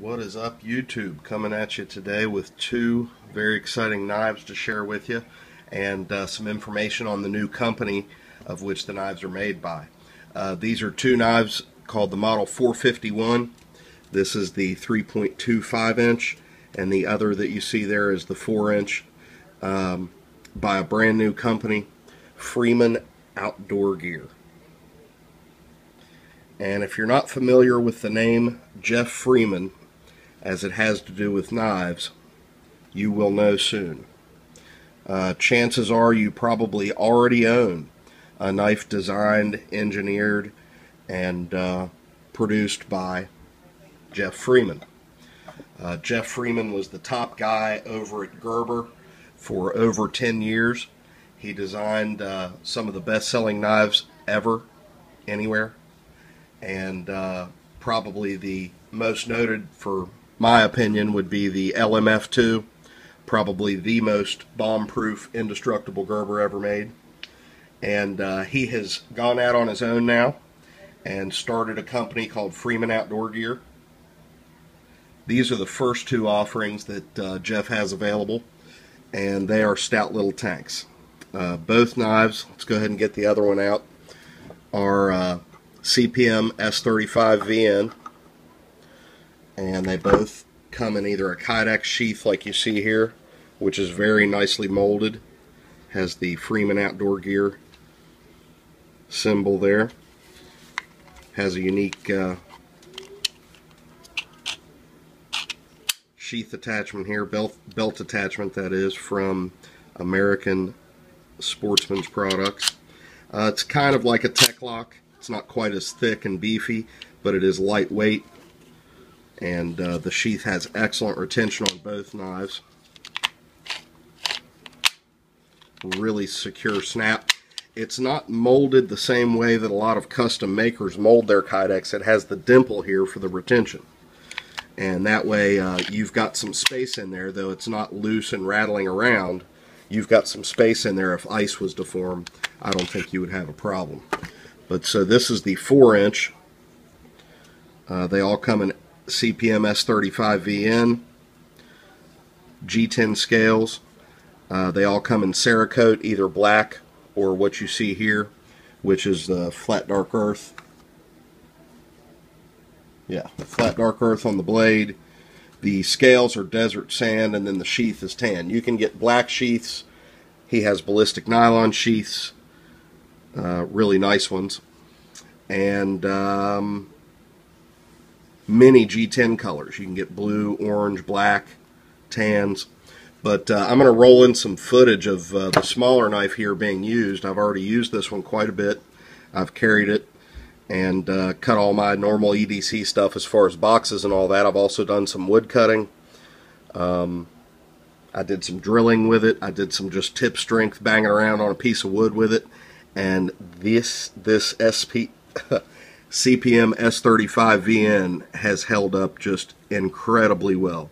What is up, YouTube? Coming at you today with two very exciting knives to share with you, and some information on the new company of which the knives are made by. These are two knives called the Model 451. This is the 3.25 inch, and the other that you see there is the 4 inch by a brand new company, Freeman Outdoor Gear. And if you're not familiar with the name Jeff Freeman, as it has to do with knives, you will know soon. Chances are you probably already own a knife designed, engineered, and produced by Jeff Freeman. Jeff Freeman was the top guy over at Gerber for over 10 years. He designed some of the best-selling knives ever, anywhere, and probably the most noted, for my opinion, would be the LMF2, probably the most bomb-proof, indestructible Gerber ever made. And he has gone out on his own now and started a company called Freeman Outdoor Gear. These are the first two offerings that Jeff has available, and they are stout little tanks. Both knives, let's go ahead and get the other one out, are CPM S35 VN, and they both come in either a Kydex sheath like you see here, which is very nicely molded, has the Freeman Outdoor Gear symbol there, has a unique sheath attachment here, belt attachment that is, from American Sportsman's Products. It's kind of like a Tech Lock. It's not quite as thick and beefy, but it is lightweight, and the sheath has excellent retention on both knives. Really secure snap. It's not molded the same way that a lot of custom makers mold their Kydex. It has the dimple here for the retention, and that way you've got some space in there, though it's not loose and rattling around. You've got some space in there. If ice was to form, I don't think you would have a problem. But so this is the 4 inch. They all come in CPM S35 VN, G10 scales. They all come in Cerakote, either black or what you see here, which is the flat dark earth. Yeah, flat dark earth on the blade. The scales are desert sand, and then the sheath is tan. You can get black sheaths. He has ballistic nylon sheaths, really nice ones, and many G10 colors. You can get blue, orange, black, tans. But I'm going to roll in some footage of the smaller knife here being used. I've already used this one quite a bit. I've carried it and cut all my normal EDC stuff as far as boxes and all that. I've also done some wood cutting. I did some drilling with it. I did some just tip strength banging around on a piece of wood with it. And this CPM S35 VN has held up just incredibly well.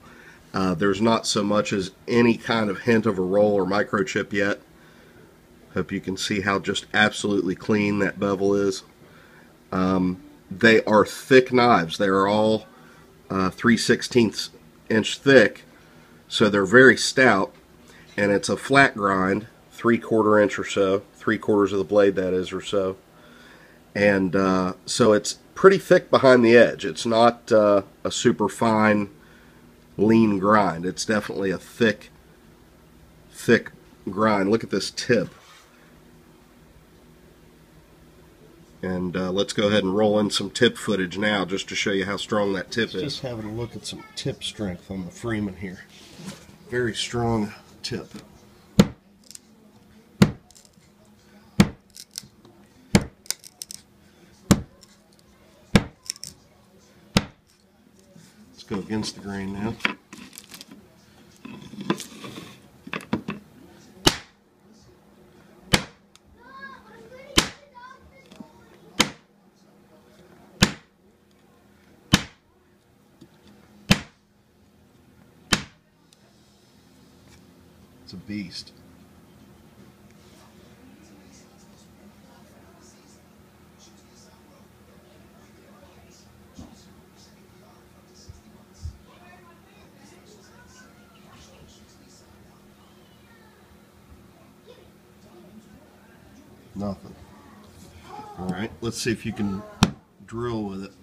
There's not so much as any kind of hint of a roll or microchip yet. Hope you can see how just absolutely clean that bevel is. They are thick knives. They are all 3/16 inch thick, so they're very stout, and it's a flat grind, 3/4 inch or so, 3/4 of the blade that is or so, and so it's pretty thick behind the edge. It's not a super fine, lean grind. It's definitely a thick grind. Look at this tip. And let's go ahead and roll in some tip footage now, just to show you how strong that tip is. Just having a look at some tip strength on the Freeman here. Very strong tip. Let's go against the grain now. It's a beast. Nothing. Alright, let's see if you can drill with it.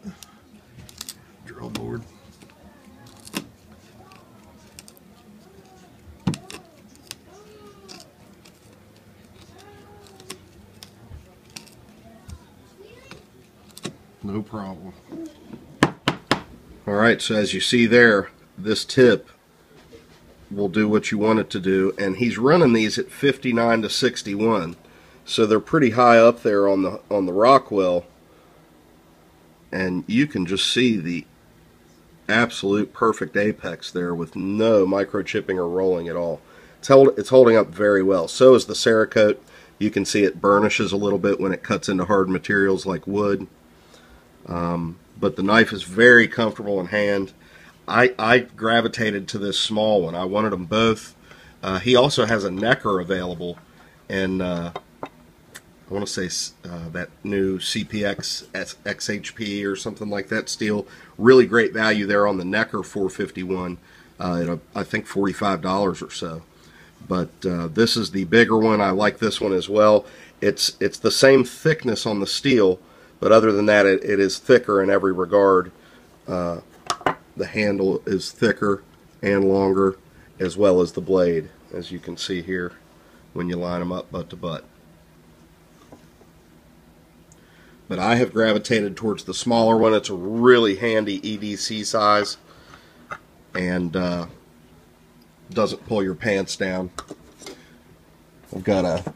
Drill board. No problem. Alright, so as you see there, this tip will do what you want it to do, and he's running these at 59 to 61, so they're pretty high up there on the Rockwell, and you can just see the absolute perfect apex there with no microchipping or rolling at all. It's holding up very well. So is the Cerakote. You can see it burnishes a little bit when it cuts into hard materials like wood. But the knife is very comfortable in hand. I gravitated to this small one. I wanted them both. He also has a necker available, and I want to say that new CPX XHP or something like that steel. Really great value there on the necker 451 at I think $45 or so. But this is the bigger one. I like this one as well. It's the same thickness on the steel, but other than that, it is thicker in every regard. The handle is thicker and longer, as well as the blade, as you can see here when you line them up butt to butt. But I have gravitated towards the smaller one. It's a really handy EDC size, and doesn't pull your pants down. I've got a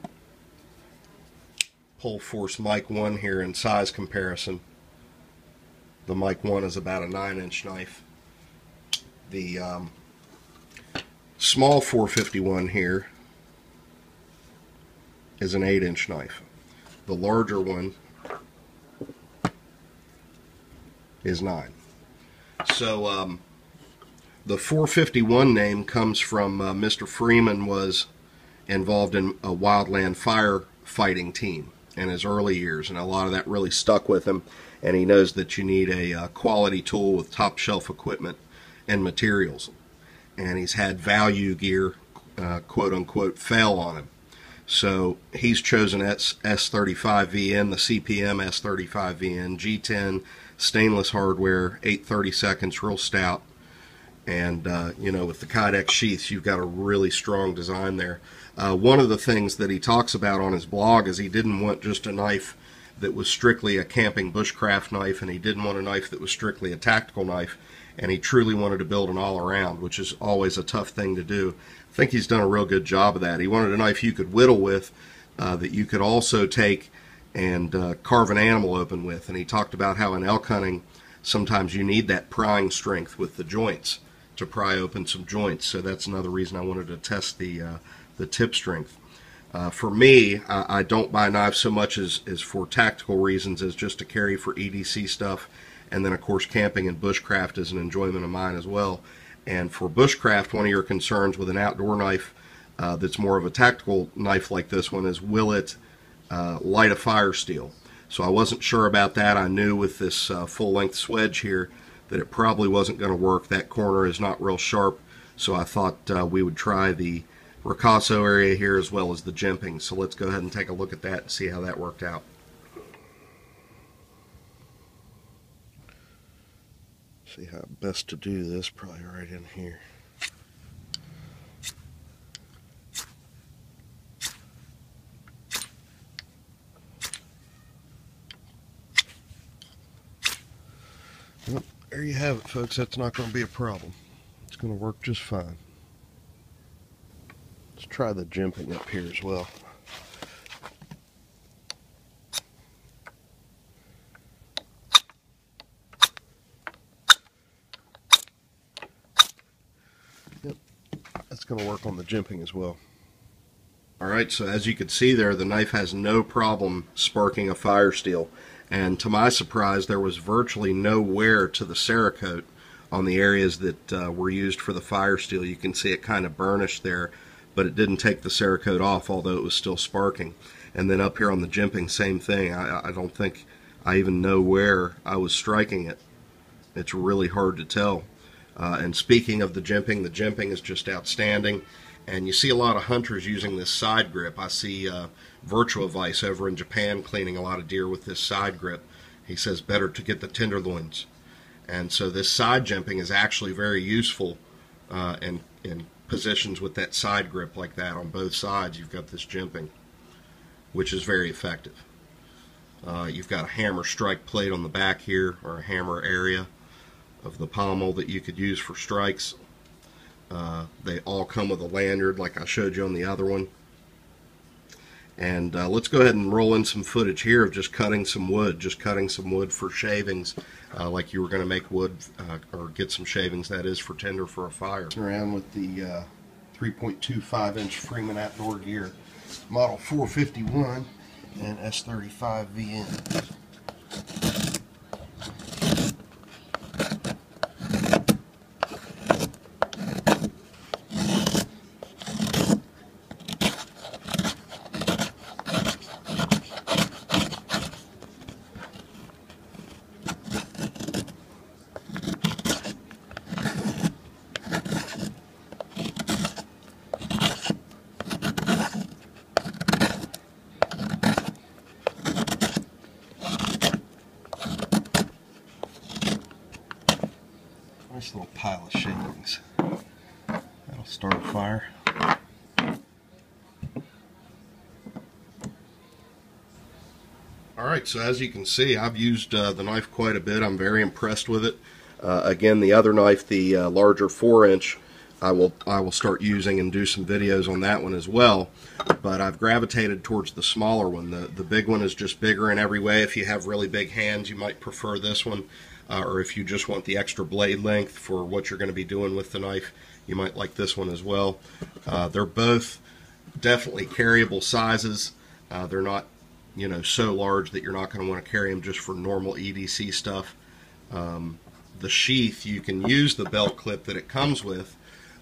Pull Force Mic 1 here in size comparison. The Mic 1 is about a 9-inch knife. The small 451 here is an 8-inch knife. The larger one is 9. So the 451 name comes from Mr. Freeman was involved in a wildland firefighting team in his early years, and a lot of that really stuck with him, and he knows that you need a quality tool with top shelf equipment and materials, and he's had value gear quote unquote fail on him. So he's chosen S35VN, the CPM S35VN, G10 stainless hardware, 8/32, real stout. And you know, with the Kydex sheaths, you've got a really strong design there. One of the things that he talks about on his blog is he didn't want just a knife that was strictly a camping bushcraft knife, and he didn't want a knife that was strictly a tactical knife, and he truly wanted to build an all-around, which is always a tough thing to do. I think he's done a real good job of that. He wanted a knife you could whittle with, that you could also take and carve an animal open with, and he talked about how in elk hunting sometimes you need that prying strength with the joints to pry open some joints. So that's another reason I wanted to test the tip strength. For me, I don't buy knives so much as for tactical reasons as just to carry for EDC stuff, and then of course camping and bushcraft is an enjoyment of mine as well. And for bushcraft, one of your concerns with an outdoor knife that's more of a tactical knife like this one is, will it light a fire steel? So I wasn't sure about that. I knew with this full-length swedge here that it probably wasn't going to work. That corner is not real sharp, so I thought we would try the ricasso area here as well as the jimping. So let's go ahead and take a look at that and see how that worked out. See how best to do this, probably right in here. Well, there you have it, folks. That's not going to be a problem. It's going to work just fine. Let's try the jimping up here as well. Yep, that's going to work on the jimping as well. Alright, so as you can see there, the knife has no problem sparking a fire steel. And to my surprise, there was virtually no wear to the Cerakote on the areas that were used for the fire steel. You can see it kind of burnished there, but it didn't take the Cerakote off, although it was still sparking. And then up here on the jimping, same thing. I don't think I even know where I was striking it. It's really hard to tell. And speaking of the jimping is just outstanding. And you see a lot of hunters using this side grip. I see Virtua Vice over in Japan cleaning a lot of deer with this side grip. He says better to get the tenderloins. And so this side jimping is actually very useful in positions with that side grip like that on both sides. You've got this jimping, which is very effective. You've got a hammer strike plate on the back here, or a hammer area of the pommel that you could use for strikes. They all come with a lanyard like I showed you on the other one. And let's go ahead and roll in some footage here of just cutting some wood for shavings, like you were going to make wood or get some shavings, that is, for tinder for a fire. Around with the 3.25-inch Freeman outdoor gear, model 451 and S35 VN. Nice little pile of shavings. That'll start a fire. Alright, so as you can see, I've used the knife quite a bit. I'm very impressed with it. Again, the other knife, the larger 4-inch, I will start using and do some videos on that one as well. But I've gravitated towards the smaller one. The big one is just bigger in every way. If you have really big hands, you might prefer this one. Or if you just want the extra blade length for what you're going to be doing with the knife, you might like this one as well. They're both definitely carryable sizes. They're not, you know, so large that you're not going to want to carry them just for normal EDC stuff. The sheath, you can use the belt clip that it comes with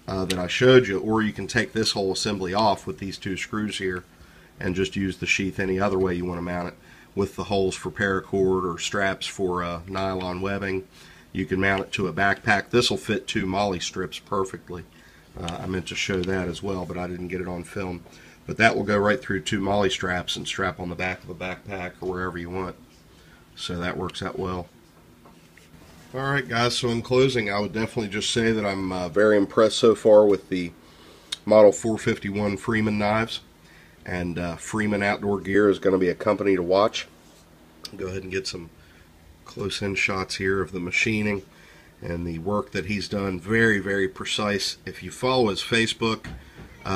that I showed you, or you can take this whole assembly off with these two screws here and just use the sheath any other way you want to mount it, with the holes for paracord or straps for nylon webbing. You can mount it to a backpack. This will fit 2 molly strips perfectly. I meant to show that as well, but I didn't get it on film. But that will go right through 2 molly straps and strap on the back of a backpack or wherever you want. So that works out well. Alright guys, so in closing, I would definitely just say that I'm very impressed so far with the Model 451 Freeman knives. And Freeman Outdoor Gear is going to be a company to watch. Go ahead and get some close-in shots here of the machining and the work that he's done. Very, very precise. If you follow his Facebook,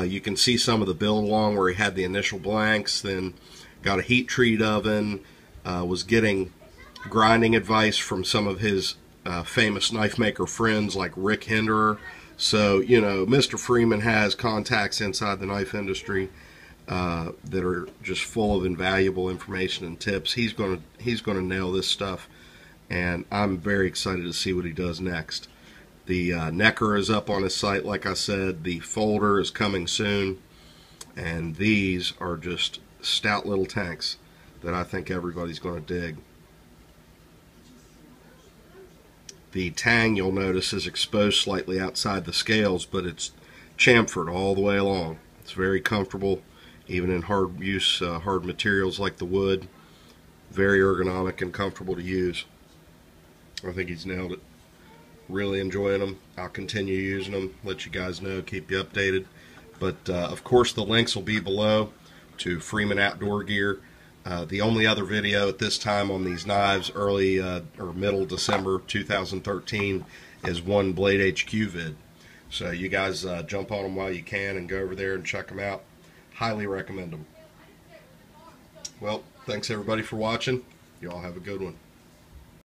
you can see some of the build along where he had the initial blanks, then got a heat treat oven, was getting grinding advice from some of his famous knife maker friends like Rick Hinderer. So, you know, Mr. Freeman has contacts inside the knife industry that are just full of invaluable information and tips. He's gonna nail this stuff, and I'm very excited to see what he does next. The necker is up on his site, like I said. The folder is coming soon, and these are just stout little tanks that I think everybody's going to dig. The tang, you'll notice, is exposed slightly outside the scales, but it's chamfered all the way along. It's very comfortable, even in hard use, hard materials like the wood. Very ergonomic and comfortable to use. I think he's nailed it. Really enjoying them. I'll continue using them, let you guys know, keep you updated. But of course the links will be below to Freeman Outdoor Gear. The only other video at this time on these knives, early or middle December 2013, is one Blade HQ vid. So you guys jump on them while you can and go over there and check them out. Highly recommend them. Well, thanks everybody for watching. You all have a good one.